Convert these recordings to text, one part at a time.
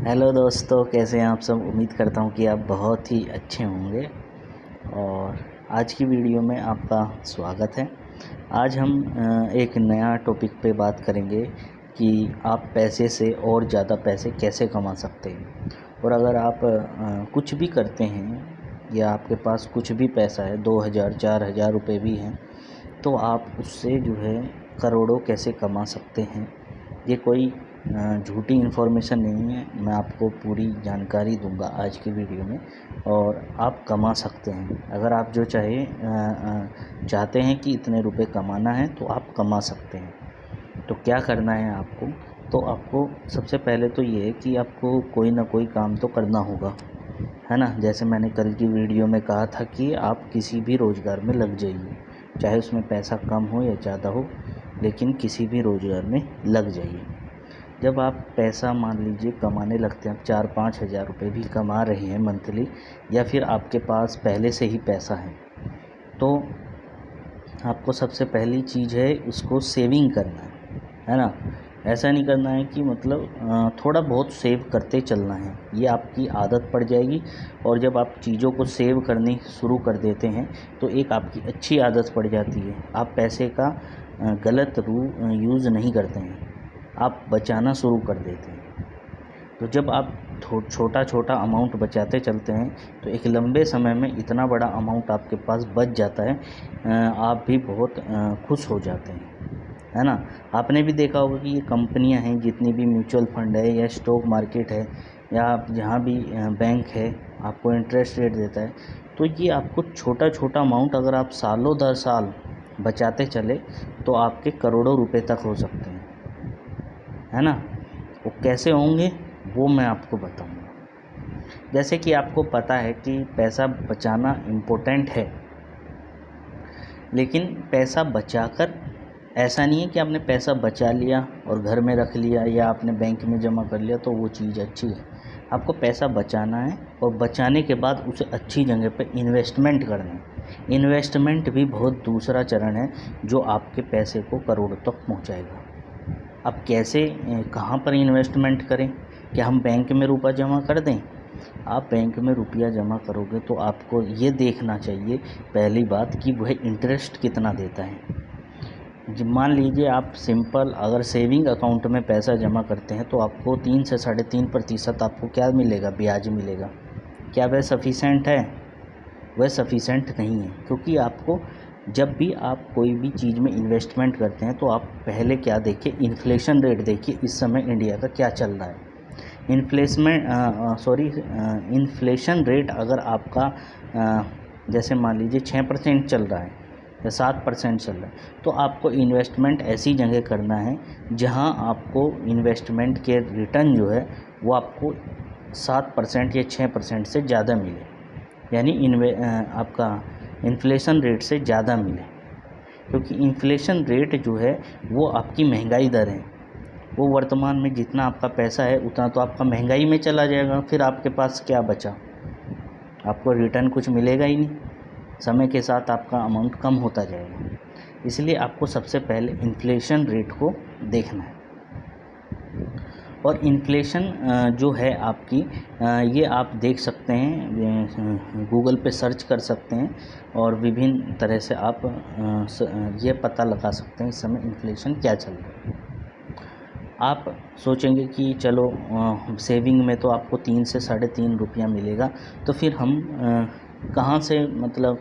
Hello दोस्तों, कैसे हैं आप सब। उम्मीद करता हूं कि आप बहुत ही अच्छे होंगे और आज की वीडियो में आपका स्वागत है। आज हम एक नया टॉपिक पे बात करेंगे कि आप पैसे से और ज़्यादा पैसे कैसे कमा सकते हैं। और अगर आप कुछ भी करते हैं या आपके पास कुछ भी पैसा है, 2000 4000 रुपये भी हैं, तो आप उससे जो है करोड़ों कैसे कमा सकते हैं। ये कोई झूठी इन्फॉर्मेशन नहीं है, मैं आपको पूरी जानकारी दूंगा आज की वीडियो में और आप कमा सकते हैं। अगर आप जो चाहते हैं कि इतने रुपए कमाना है तो आप कमा सकते हैं। तो क्या करना है आपको, तो आपको सबसे पहले तो ये है कि आपको कोई ना कोई काम तो करना होगा, है ना। जैसे मैंने कल की वीडियो में कहा था कि आप किसी भी रोज़गार में लग जाइए, चाहे उसमें पैसा कम हो या ज़्यादा हो, लेकिन किसी भी रोज़गार में लग जाइए। जब आप पैसा मान लीजिए कमाने लगते हैं, आप 4-5 हज़ार रुपये भी कमा रहे हैं मंथली, या फिर आपके पास पहले से ही पैसा है, तो आपको सबसे पहली चीज़ है उसको सेविंग करना है ना। ऐसा नहीं करना है कि मतलब थोड़ा बहुत सेव करते चलना है, ये आपकी आदत पड़ जाएगी। और जब आप चीज़ों को सेव करनी शुरू कर देते हैं तो एक आपकी अच्छी आदत पड़ जाती है। आप पैसे का गलत यूज़ नहीं करते हैं, आप बचाना शुरू कर देते हैं। तो जब आप छोटा छोटा अमाउंट बचाते चलते हैं तो एक लंबे समय में इतना बड़ा अमाउंट आपके पास बच जाता है, आप भी बहुत खुश हो जाते हैं, है ना। आपने भी देखा होगा कि ये कंपनियां हैं, जितनी भी म्यूचुअल फंड है या स्टॉक मार्केट है या आप जहाँ भी बैंक है, आपको इंटरेस्ट रेट देता है। तो ये आपको छोटा छोटा अमाउंट अगर आप सालों दर साल बचाते चले तो आपके करोड़ों रुपए तक हो सकते हैं, है ना। वो कैसे होंगे वो मैं आपको बताऊंगा। जैसे कि आपको पता है कि पैसा बचाना इम्पोर्टेंट है, लेकिन पैसा बचाकर ऐसा नहीं है कि आपने पैसा बचा लिया और घर में रख लिया या आपने बैंक में जमा कर लिया तो वो चीज़ अच्छी है। आपको पैसा बचाना है और बचाने के बाद उसे अच्छी जगह पे इन्वेस्टमेंट करना है। इन्वेस्टमेंट भी बहुत दूसरा चरण है जो आपके पैसे को करोड़ों तक पहुंचाएगा। अब कैसे कहाँ पर इन्वेस्टमेंट करें, क्या हम बैंक में रुपया जमा कर दें? आप बैंक में रुपया जमा करोगे तो आपको ये देखना चाहिए पहली बात कि वह इंटरेस्ट कितना देता है। मान लीजिए आप सिंपल अगर सेविंग अकाउंट में पैसा जमा करते हैं तो आपको 3 से 3.5% आपको क्या मिलेगा, ब्याज मिलेगा। क्या वह सफिशेंट है? वह सफिशेंट नहीं है, क्योंकि आपको जब भी आप कोई भी चीज़ में इन्वेस्टमेंट करते हैं तो आप पहले क्या देखिए, इन्फ्लेशन रेट देखिए इस समय इंडिया का क्या चल रहा है। इन्फ्लेशन रेट अगर आपका जैसे मान लीजिए 6% चल रहा है या 7% चल रहा है, तो आपको इन्वेस्टमेंट ऐसी जगह करना है जहां आपको इन्वेस्टमेंट के रिटर्न जो है वो आपको 7% या 6% से ज़्यादा मिले, यानी आपका इन्फ्लेशन रेट से ज़्यादा मिले। क्योंकि इन्फ्लेशन रेट जो है वो आपकी महंगाई दर है, वो वर्तमान में जितना आपका पैसा है उतना तो आपका महंगाई में चला जाएगा, फिर आपके पास क्या बचा, आपको रिटर्न कुछ मिलेगा ही नहीं। समय के साथ आपका अमाउंट कम होता जाएगा। इसलिए आपको सबसे पहले इन्फ्लेशन रेट को देखना है। और इन्फ्लेशन जो है आपकी, ये आप देख सकते हैं, गूगल पे सर्च कर सकते हैं और विभिन्न तरह से आप ये पता लगा सकते हैं इस समय इन्फ्लेशन क्या चल रहा है। आप सोचेंगे कि चलो सेविंग में तो आपको 3 से 3.5 रुपया मिलेगा, तो फिर हम कहाँ से मतलब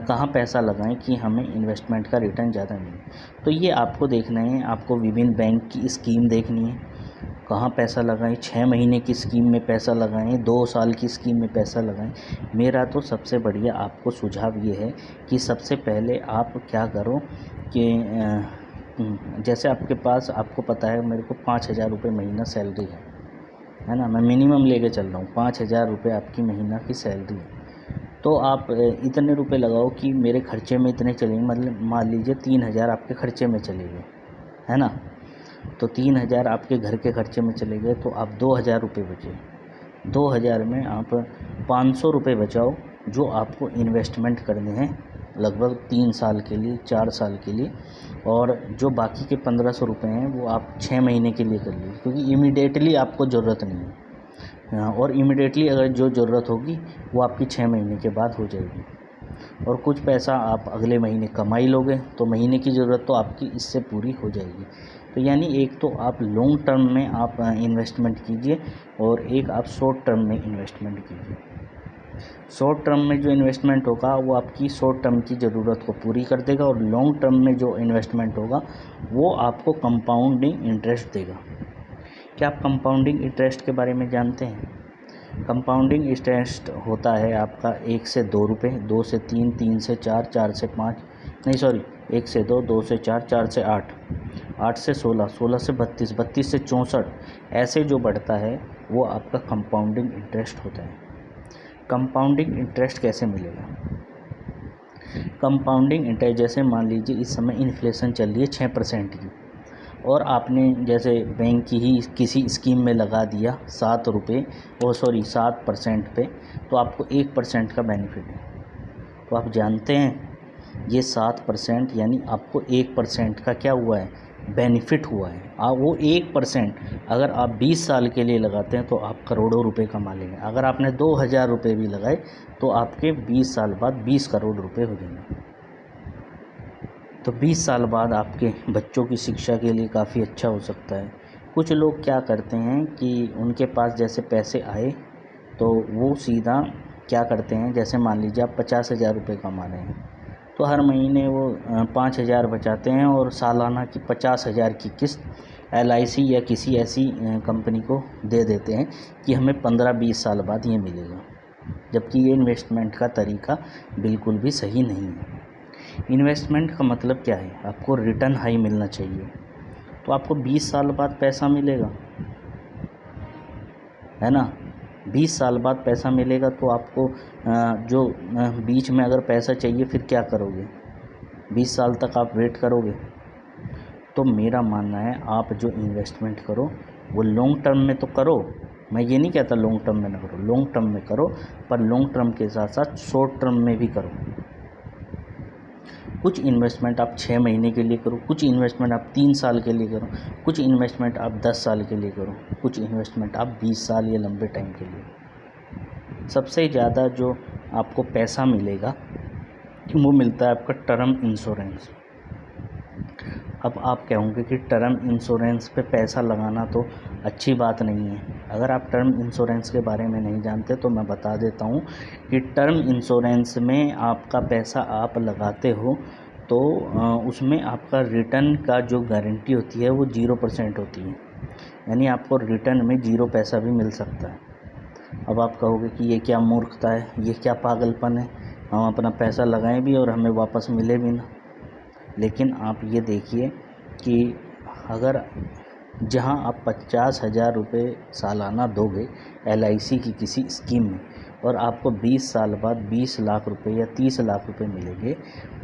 कहाँ पैसा लगाएं कि हमें इन्वेस्टमेंट का रिटर्न ज़्यादा मिले। तो ये आपको देखना है, आपको विभिन्न बैंक की स्कीम देखनी है, कहाँ पैसा लगाएं। 6 महीने की स्कीम में पैसा लगाएं, 2 साल की स्कीम में पैसा लगाएं। मेरा तो सबसे बढ़िया आपको सुझाव ये है कि सबसे पहले आप क्या करो कि जैसे आपके पास, आपको पता है मेरे को 5,000 रुपये महीना सैलरी है ना। मैं मिनिमम लेके चल रहा हूँ, 5,000 रुपये आपकी महीना की सैलरी है। तो आप इतने रुपए लगाओ कि मेरे खर्चे में इतने चलेंगे, मतलब मान लीजिए 3,000 आपके खर्चे में चले गए, है ना। तो 3,000 आपके घर के खर्चे में चले गए, तो आप 2,000 रुपये बचे। 2,000 में आप 500 रुपये बचाओ जो आपको इन्वेस्टमेंट करने हैं लगभग 3 साल के लिए, 4 साल के लिए। और जो बाकी के 1,500 रुपये हैं वो आप 6 महीने के लिए कर लीजिए, क्योंकि इमीडिएटली आपको ज़रूरत नहीं है। और इमिडिएटली अगर जो ज़रूरत होगी वो आपकी 6 महीने के बाद हो जाएगी। और कुछ पैसा आप अगले महीने कमाई लोगे तो महीने की ज़रूरत तो आपकी इससे पूरी हो जाएगी। तो यानी एक तो आप लॉन्ग टर्म में आप इन्वेस्टमेंट कीजिए और एक आप शॉर्ट टर्म में इन्वेस्टमेंट कीजिए। शॉर्ट टर्म में जो इन्वेस्टमेंट होगा वो आपकी शॉर्ट टर्म की ज़रूरत को पूरी कर देगा और लॉन्ग टर्म में जो इन्वेस्टमेंट होगा वो आपको कंपाउंडिंग इंटरेस्ट देगा। क्या आप कंपाउंडिंग इंटरेस्ट के बारे में जानते हैं? कंपाउंडिंग इंटरेस्ट होता है आपका 1 से 2 रुपये, 2 से 3, 3 से 4, 4 से 5, नहीं सॉरी 1 से 2, 2 से 4, 4 से 8, 8 से 16, 16 से 32, 32 से 64, ऐसे जो बढ़ता है वो आपका कंपाउंडिंग इंटरेस्ट होता है। कंपाउंडिंग इंटरेस्ट कैसे मिलेगा? कंपाउंडिंग इंटरेस्ट जैसे मान लीजिए इस समय इन्फ्लेशन चल रही है 6% की और आपने जैसे बैंक की ही किसी स्कीम में लगा दिया 7% पे, तो आपको 1% का बेनिफिट है। तो आप जानते हैं ये 7% यानी आपको 1% का क्या हुआ है, बेनिफिट हुआ है। वो 1% अगर आप 20 साल के लिए लगाते हैं तो आप करोड़ों रुपए कमा लेंगे। अगर आपने 2000 रुपये भी लगाए तो आपके 20 साल बाद 20 करोड़ रुपए हो जाएंगे। तो 20 साल बाद आपके बच्चों की शिक्षा के लिए काफ़ी अच्छा हो सकता है। कुछ लोग क्या करते हैं कि उनके पास जैसे पैसे आए तो वो सीधा क्या करते हैं, जैसे मान लीजिए आप 50,000 रुपये कमा रहे हैं तो हर महीने वो 5,000 बचाते हैं और सालाना की 50,000 की किस्त LIC या किसी ऐसी कंपनी को दे देते हैं कि हमें 15-20 साल बाद ये मिलेगा, जबकि ये इन्वेस्टमेंट का तरीका बिल्कुल भी सही नहीं है। इन्वेस्टमेंट का मतलब क्या है, आपको रिटर्न हाई मिलना चाहिए। तो आपको 20 साल बाद पैसा मिलेगा, है ना, 20 साल बाद पैसा मिलेगा तो आपको जो बीच में अगर पैसा चाहिए फिर क्या करोगे, 20 साल तक आप वेट करोगे। तो मेरा मानना है आप जो इन्वेस्टमेंट करो वो लॉन्ग टर्म में तो करो, मैं ये नहीं कहता लॉन्ग टर्म में ना करो, लॉन्ग टर्म में करो, पर लॉन्ग टर्म के साथ साथ शॉर्ट टर्म में भी करो। कुछ इन्वेस्टमेंट आप 6 महीने के लिए करो, कुछ इन्वेस्टमेंट आप 3 साल के लिए करो, कुछ इन्वेस्टमेंट आप 10 साल के लिए करो, कुछ इन्वेस्टमेंट आप 20 साल या लंबे टाइम के लिए। सबसे ज़्यादा जो आपको पैसा मिलेगा वो मिलता है आपका टर्म इंश्योरेंस। अब आप कहोगे कि टर्म इंश्योरेंस पे पैसा लगाना तो अच्छी बात नहीं है। अगर आप टर्म इंश्योरेंस के बारे में नहीं जानते तो मैं बता देता हूँ कि टर्म इंश्योरेंस में आपका पैसा आप लगाते हो तो उसमें आपका रिटर्न का जो गारंटी होती है वो 0% होती है, यानी आपको रिटर्न में 0 पैसा भी मिल सकता है। अब आप कहोगे कि ये क्या मूर्खता है, ये क्या पागलपन है, हम अपना पैसा लगाएं भी और हमें वापस मिले भी ना। लेकिन आप ये देखिए कि अगर जहां आप 50,000 रुपये सालाना दोगे LIC की किसी स्कीम में और आपको 20 साल बाद 20 लाख रुपए या 30 लाख रुपए मिलेंगे,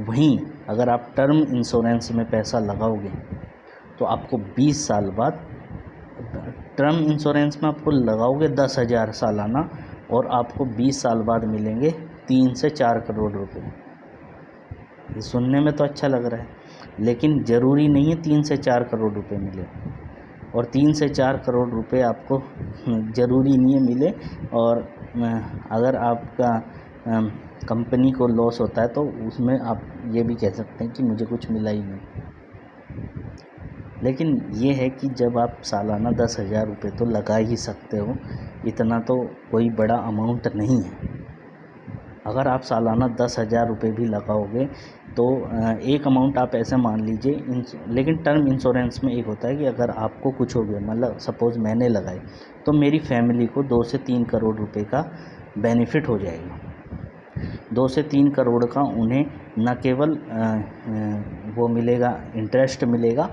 वहीं अगर आप टर्म इंश्योरेंस में पैसा लगाओगे तो आपको 20 साल बाद टर्म इंश्योरेंस में आपको लगाओगे 10,000 सालाना और आपको 20 साल बाद मिलेंगे 3 से 4 करोड़ रुपए। ये सुनने में तो अच्छा लग रहा है, लेकिन ज़रूरी नहीं है 3 से 4 करोड़ रुपए मिले, और 3 से 4 करोड़ रुपए आपको ज़रूरी नहीं है मिले, और अगर आपका कंपनी को लॉस होता है तो उसमें आप ये भी कह सकते हैं कि मुझे कुछ मिला ही नहीं। लेकिन ये है कि जब आप सालाना 10,000 रुपये तो लगा ही सकते हो, इतना तो कोई बड़ा अमाउंट नहीं है। अगर आप सालाना 10,000 रुपये भी लगाओगे तो एक अमाउंट आप ऐसे मान लीजिए, लेकिन टर्म इंश्योरेंस में एक होता है कि अगर आपको कुछ हो गया, मतलब सपोज़ मैंने लगाए तो मेरी फैमिली को 2 से 3 करोड़ रुपए का बेनिफिट हो जाएगा। 2 से 3 करोड़ का उन्हें न केवल वो मिलेगा, इंटरेस्ट मिलेगा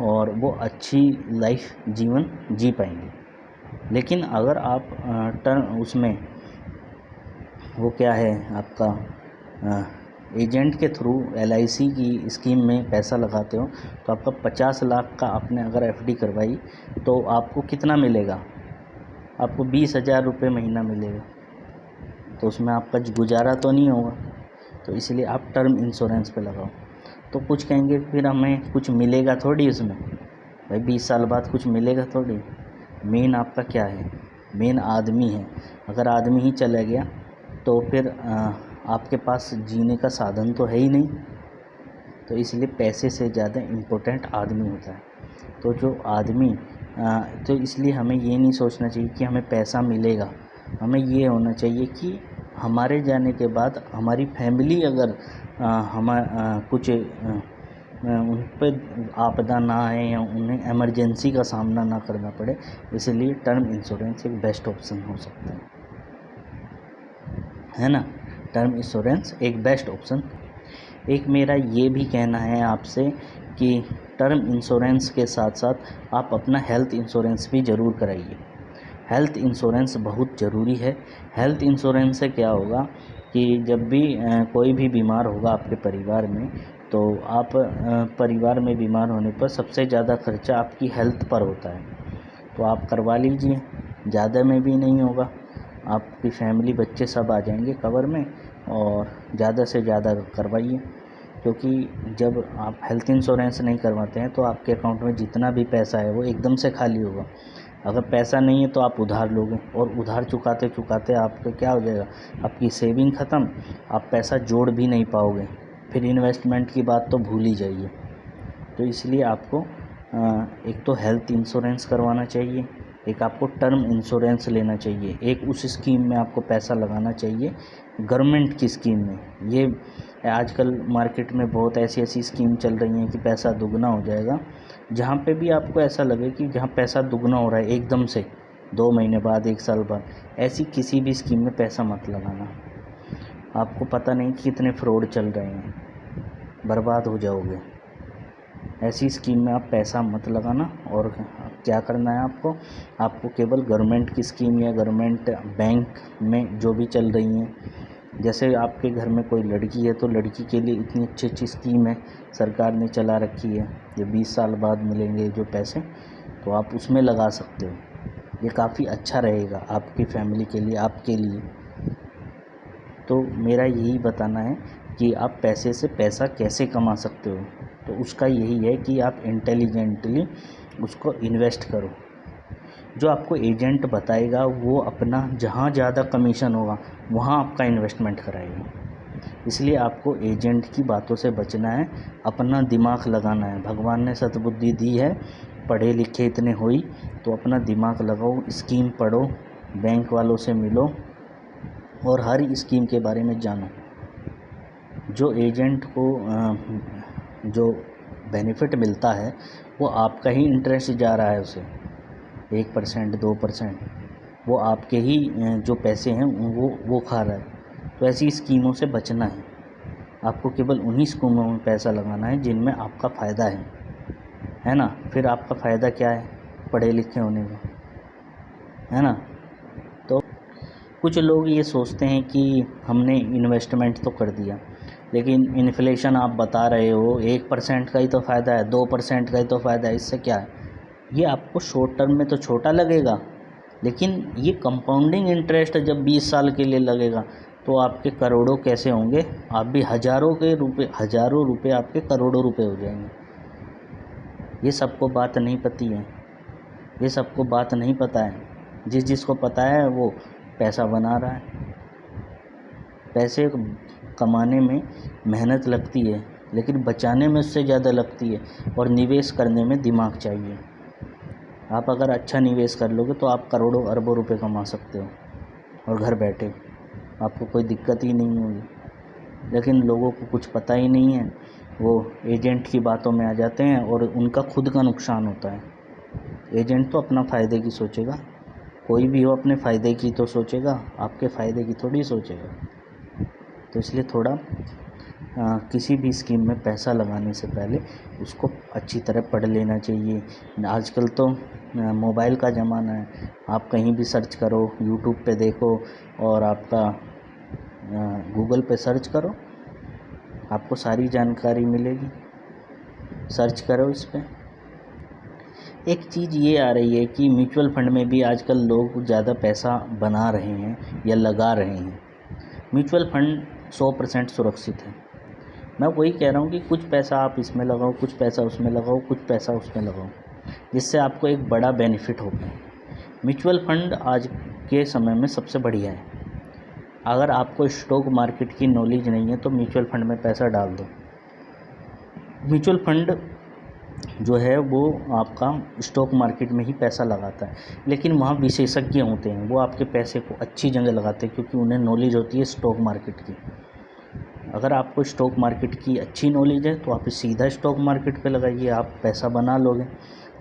और वो अच्छी लाइफ जीवन जी पाएंगे। लेकिन अगर आप टर्म उसमें वो क्या है आपका एजेंट के थ्रू LIC की स्कीम में पैसा लगाते हो तो आपका 50 लाख का आपने अगर FD करवाई तो आपको कितना मिलेगा, आपको 20,000 रुपये महीना मिलेगा। तो उसमें आपका गुजारा तो नहीं होगा, तो इसलिए आप टर्म इंश्योरेंस पे लगाओ। तो कुछ कहेंगे फिर हमें कुछ मिलेगा थोड़ी उसमें, भाई 20 साल बाद कुछ मिलेगा थोड़ी। मेन आपका क्या है, मेन आदमी है। अगर आदमी ही चला गया तो फिर आपके पास जीने का साधन तो है ही नहीं। तो इसलिए पैसे से ज़्यादा इम्पोर्टेंट आदमी होता है। तो जो आदमी तो इसलिए हमें ये नहीं सोचना चाहिए कि हमें पैसा मिलेगा, हमें ये होना चाहिए कि हमारे जाने के बाद हमारी फैमिली अगर कुछ उन पर आपदा ना आए या उन्हें इमरजेंसी का सामना ना करना पड़े, इसलिए टर्म इंश्योरेंस एक बेस्ट ऑप्शन हो सकता है ना। टर्म इंश्योरेंस एक बेस्ट ऑप्शन। एक मेरा ये भी कहना है आपसे कि टर्म इंश्योरेंस के साथ साथ आप अपना हेल्थ इंश्योरेंस भी ज़रूर कराइए। हेल्थ इंश्योरेंस बहुत ज़रूरी है। हेल्थ इंश्योरेंस से क्या होगा कि जब भी कोई भी बीमार होगा आपके परिवार में, तो आप परिवार में बीमार होने पर सबसे ज़्यादा खर्चा आपकी हेल्थ पर होता है। तो आप करवा लीजिए, ज़्यादा में भी नहीं होगा, आपकी फैमिली बच्चे सब आ जाएंगे कवर में, और ज़्यादा से ज़्यादा करवाइए। क्योंकि जब आप हेल्थ इंश्योरेंस नहीं करवाते हैं तो आपके अकाउंट में जितना भी पैसा है वो एकदम से खाली होगा। अगर पैसा नहीं है तो आप उधार लोगे, और उधार चुकाते चुकाते आपका क्या हो जाएगा, आपकी सेविंग ख़त्म, आप पैसा जोड़ भी नहीं पाओगे, फिर इन्वेस्टमेंट की बात तो भूल ही जाइए। तो इसलिए आपको एक तो हेल्थ इंश्योरेंस करवाना चाहिए, एक आपको टर्म इंश्योरेंस लेना चाहिए, एक उस स्कीम में आपको पैसा लगाना चाहिए गवर्नमेंट की स्कीम में। ये आजकल मार्केट में बहुत ऐसी ऐसी स्कीम चल रही हैं कि पैसा दुगना हो जाएगा। जहाँ पे भी आपको ऐसा लगे कि जहाँ पैसा दुगना हो रहा है एकदम से 2 महीने बाद, 1 साल बाद, ऐसी किसी भी स्कीम में पैसा मत लगाना। आपको पता नहीं कितने फ्रॉड चल रहे हैं, बर्बाद हो जाओगे। ऐसी स्कीम में आप पैसा मत लगाना। और क्या करना है आपको केवल गवर्नमेंट की स्कीम या गवर्नमेंट बैंक में जो भी चल रही हैं, जैसे आपके घर में कोई लड़की है तो लड़की के लिए इतनी अच्छी अच्छी स्कीम है सरकार ने चला रखी है, ये 20 साल बाद मिलेंगे जो पैसे, तो आप उसमें लगा सकते हो। ये काफ़ी अच्छा रहेगा आपकी फैमिली के लिए, आपके लिए। तो मेरा यही बताना है कि आप पैसे से पैसा कैसे कमा सकते हो। तो उसका यही है कि आप इंटेलिजेंटली उसको इन्वेस्ट करो। जो आपको एजेंट बताएगा वो अपना जहाँ ज़्यादा कमीशन होगा वहाँ आपका इन्वेस्टमेंट कराएगा। इसलिए आपको एजेंट की बातों से बचना है, अपना दिमाग लगाना है। भगवान ने सद्बुद्धि दी है, पढ़े लिखे इतने हुई, तो अपना दिमाग लगाओ, स्कीम पढ़ो, बैंक वालों से मिलो और हर स्कीम के बारे में जानो। जो एजेंट को जो बेनिफिट मिलता है वो आपका ही इंटरेस्ट जा रहा है उसे, 1% 2%, वो आपके ही जो पैसे हैं वो खा रहा है। तो ऐसी स्कीमों से बचना है। आपको केवल उन्हीं स्कीमों में पैसा लगाना है जिनमें आपका फ़ायदा है ना। फिर आपका फ़ायदा क्या है पढ़े लिखे होने का, है ना। तो कुछ लोग ये सोचते हैं कि हमने इन्वेस्टमेंट तो कर दिया, लेकिन इन्फ्लेशन आप बता रहे हो 1% का ही तो फ़ायदा है, 2% का ही तो फ़ायदा है, इससे क्या है। ये आपको शॉर्ट टर्म में तो छोटा लगेगा, लेकिन ये कंपाउंडिंग इंटरेस्ट जब 20 साल के लिए लगेगा तो आपके करोड़ों कैसे होंगे। आप भी हज़ारों रुपए आपके करोड़ों रुपए हो जाएंगे। ये सबको बात नहीं पता है, ये सबको बात नहीं पता है। जिसको पता है वो पैसा बना रहा है। पैसे कमाने में मेहनत लगती है, लेकिन बचाने में उससे ज़्यादा लगती है, और निवेश करने में दिमाग चाहिए। आप अगर अच्छा निवेश कर लोगे तो आप करोड़ों अरबों रुपए कमा सकते हो और घर बैठे, आपको कोई दिक्कत ही नहीं होगी। लेकिन लोगों को कुछ पता ही नहीं है, वो एजेंट की बातों में आ जाते हैं और उनका खुद का नुकसान होता है। एजेंट तो अपना फ़ायदे की सोचेगा, कोई भी हो अपने फ़ायदे की तो सोचेगा, आपके फ़ायदे की थोड़ी सोचेगा। तो इसलिए थोड़ा किसी भी स्कीम में पैसा लगाने से पहले उसको अच्छी तरह पढ़ लेना चाहिए। आजकल तो मोबाइल का ज़माना है, आप कहीं भी सर्च करो, यूट्यूब पे देखो और आपका गूगल पे सर्च करो, आपको सारी जानकारी मिलेगी। सर्च करो इस पे। एक चीज़ ये आ रही है कि म्यूचुअल फंड में भी आजकल लोग ज़्यादा पैसा बना रहे हैं या लगा रहे हैं। म्यूचुअल फंड 100% सुरक्षित है। मैं वही कह रहा हूँ कि कुछ पैसा आप इसमें लगाओ, कुछ पैसा उसमें लगाओ, कुछ पैसा उसमें लगाओ, जिससे आपको एक बड़ा बेनिफिट होगा। म्यूचुअल फंड आज के समय में सबसे बढ़िया है। अगर आपको स्टॉक मार्केट की नॉलेज नहीं है तो म्यूचुअल फंड में पैसा डाल दो। म्यूचुअल फंड जो है वो आपका स्टॉक मार्केट में ही पैसा लगाता है, लेकिन वहाँ विशेषज्ञ होते हैं, वो आपके पैसे को अच्छी जगह लगाते हैं क्योंकि उन्हें नॉलेज होती है स्टॉक मार्केट की। अगर आपको स्टॉक मार्केट की अच्छी नॉलेज है तो आप सीधा स्टॉक मार्केट पे लगाइए, आप पैसा बना लोगे।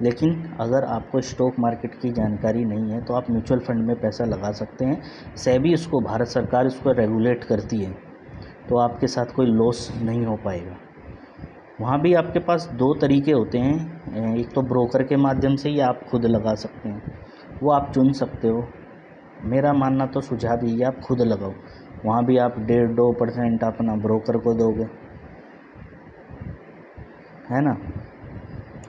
लेकिन अगर आपको स्टॉक मार्केट की जानकारी नहीं है तो आप म्यूचुअल फंड में पैसा लगा सकते हैं। सेबी उसको, भारत सरकार उसको रेगुलेट करती है, तो आपके साथ कोई लॉस नहीं हो पाएगा। वहाँ भी आपके पास दो तरीके होते हैं, एक तो ब्रोकर के माध्यम से या आप खुद लगा सकते हैं, वो आप चुन सकते हो। मेरा मानना तो सुझाव ये आप खुद लगाओ। वहाँ भी आप 1.5-2% अपना ब्रोकर को दोगे, है ना।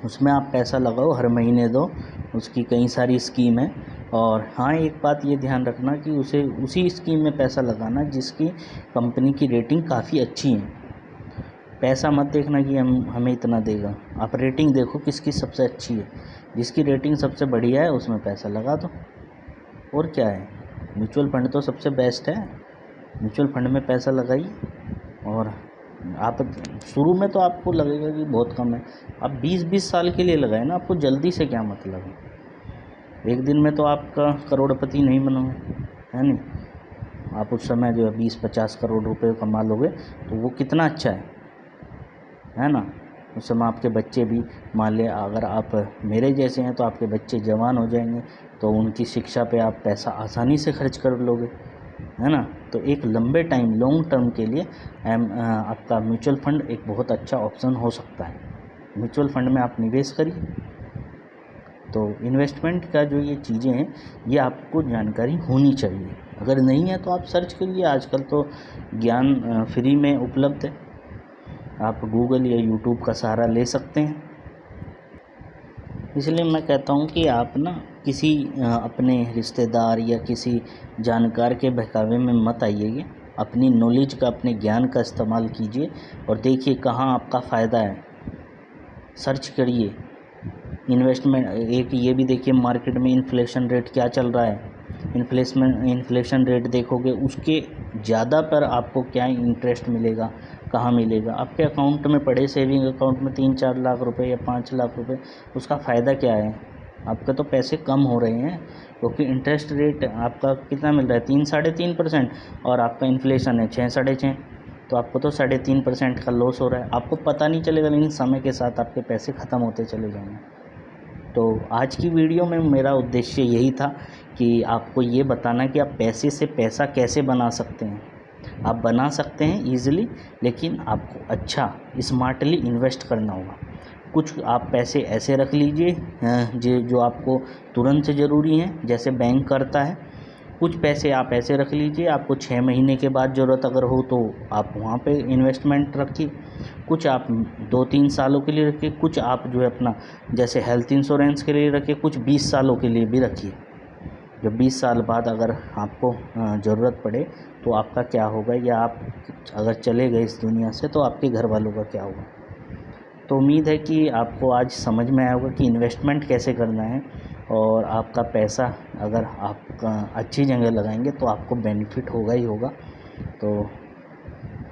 उसमें आप पैसा लगाओ, हर महीने दो, उसकी कई सारी स्कीम है। और हाँ, एक बात ये ध्यान रखना कि उसी स्कीम में पैसा लगाना जिसकी कंपनी की रेटिंग काफ़ी अच्छी है। पैसा मत देखना कि हमें इतना देगा, आप रेटिंग देखो किसकी सबसे अच्छी है। जिसकी रेटिंग सबसे बढ़िया है उसमें पैसा लगा दो, और क्या है। म्यूचुअल फंड तो सबसे बेस्ट है। म्यूचुअल फंड में पैसा लगाइए। और आप शुरू में तो आपको लगेगा कि बहुत कम है, आप 20-20 साल के लिए लगाए ना, आपको जल्दी से क्या मतलब है। एक दिन में तो आपका करोड़पति नहीं बनोगे, है नहीं। आप उस समय जो है 20-50 करोड़ रुपए कमा लोगे तो वो कितना अच्छा है ना। उस समय आपके बच्चे भी, मान लें अगर आप मेरे जैसे हैं तो आपके बच्चे जवान हो जाएंगे, तो उनकी शिक्षा पे आप पैसा आसानी से खर्च कर लोगे, है ना। तो एक लंबे टाइम, लॉन्ग टर्म के लिए आपका म्यूचुअल फंड एक बहुत अच्छा ऑप्शन हो सकता है। म्यूचुअल फंड में आप निवेश करिए। तो इन्वेस्टमेंट का जो ये चीज़ें हैं, ये आपको जानकारी होनी चाहिए। अगर नहीं है तो आप सर्च करिए, आजकल तो ज्ञान फ्री में उपलब्ध है, आप गूगल या यूट्यूब का सहारा ले सकते हैं। इसलिए मैं कहता हूँ कि आप ना किसी अपने रिश्तेदार या किसी जानकार के बहकावे में मत आइए। अपनी नॉलेज का, अपने ज्ञान का इस्तेमाल कीजिए और देखिए कहाँ आपका फ़ायदा है। सर्च करिए। इन्वेस्टमेंट, एक ये भी देखिए मार्केट में इन्फ्लेशन रेट क्या चल रहा है। इन्फ्लेशन रेट देखोगे, उसके ज़्यादा पर आपको क्या इंटरेस्ट मिलेगा, कहाँ मिलेगा। आपके अकाउंट में पड़े, सेविंग अकाउंट में 3-4 लाख रुपए या 5 लाख रुपए, उसका फ़ायदा क्या है। आपके तो पैसे कम हो रहे हैं क्योंकि इंटरेस्ट रेट आपका कितना मिल रहा है, 3-3.5%, और आपका इन्फ्लेशन है 6-6.5, तो आपको तो 3.5% का लॉस हो रहा है। आपको पता नहीं चलेगा, लेकिन समय के साथ आपके पैसे ख़त्म होते चले जाएंगे। तो आज की वीडियो में मेरा उद्देश्य यही था कि आपको ये बताना कि आप पैसे से पैसा कैसे बना सकते हैं। आप बना सकते हैं ईज़िली, लेकिन आपको अच्छा स्मार्टली इन्वेस्ट करना होगा। कुछ आप पैसे ऐसे रख लीजिए जो आपको तुरंत ज़रूरी हैं, जैसे बैंक करता है। कुछ पैसे आप ऐसे रख लीजिए, आपको 6 महीने के बाद ज़रूरत अगर हो तो आप वहाँ पे इन्वेस्टमेंट रखिए। कुछ आप 2-3 सालों के लिए रखिए, कुछ आप जो है अपना जैसे हेल्थ इंश्योरेंस के लिए रखिए, कुछ 20 सालों के लिए भी रखिए। जब 20 साल बाद अगर आपको ज़रूरत पड़े तो आपका क्या होगा, या आप अगर चले गए इस दुनिया से तो आपके घर वालों का क्या होगा। तो उम्मीद है कि आपको आज समझ में आया होगा कि इन्वेस्टमेंट कैसे करना है, और आपका पैसा अगर आप अच्छी जगह लगाएंगे तो आपको बेनिफिट होगा ही होगा। तो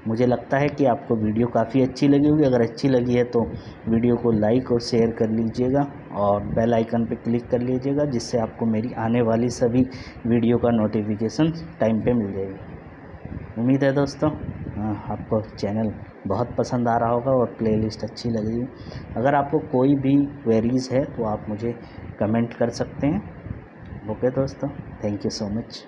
मुझे लगता है कि आपको वीडियो काफ़ी अच्छी लगी होगी। अगर अच्छी लगी है तो वीडियो को लाइक और शेयर कर लीजिएगा, और बेल आइकन पर क्लिक कर लीजिएगा, जिससे आपको मेरी आने वाली सभी वीडियो का नोटिफिकेशन टाइम पे मिल जाएगी। उम्मीद है दोस्तों आपको चैनल बहुत पसंद आ रहा होगा और प्लेलिस्ट अच्छी लगी। अगर आपको कोई भी क्वेरीज़ है तो आप मुझे कमेंट कर सकते हैं। ओके दोस्तों, थैंक यू सो मच।